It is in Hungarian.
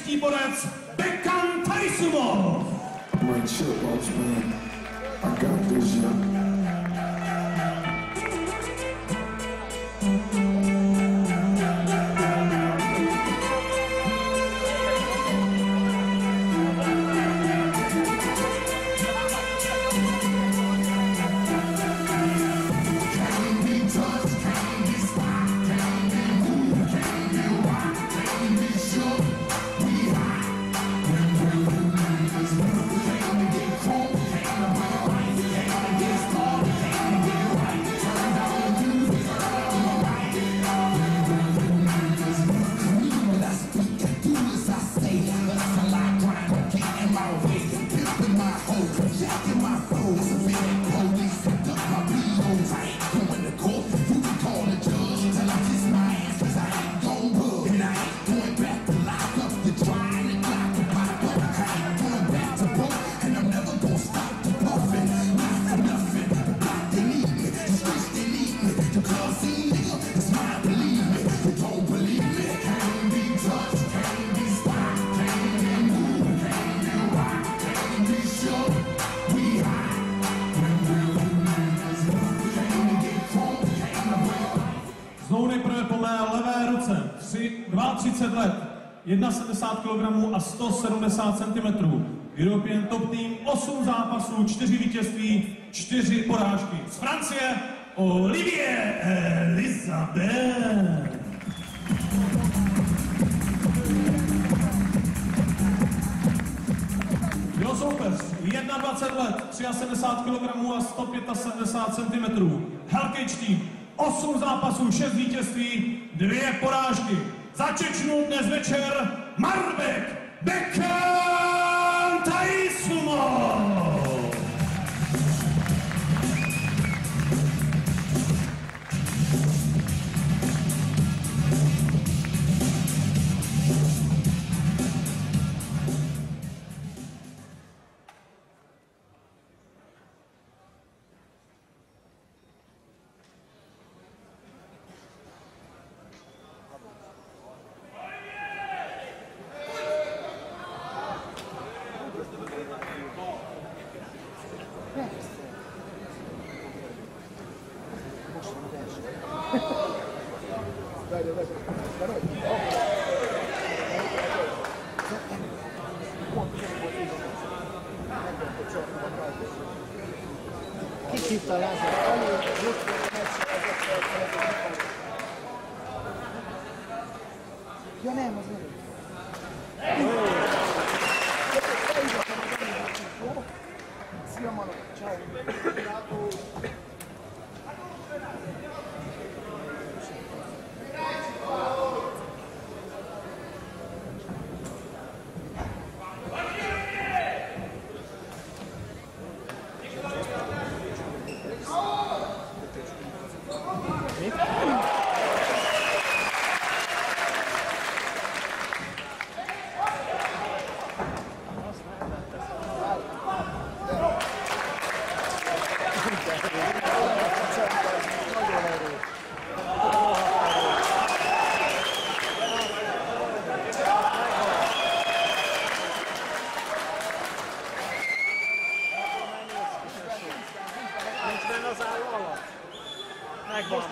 třetí borec Bekan Taisumov. Znovu nejprve po mé levé ruce, 32 let, 71 kg a 170 cm. European Top Team, 8 zápasů, 4 vítězství, 4 porážky. Z Francie Olivier Elisabeth. Jeho soupeř, 21 let, 73 kg a 175 cm. Hellcage Team, 8 zápasů, 6 vítězství, 2 porážky. Za Čečnu dnes večer Marbek Bekan Taisumov. Kicsit a lázat, ja nem, az nem. Szia Manó, ciao. Nincs benne az álló alatt? Megvan.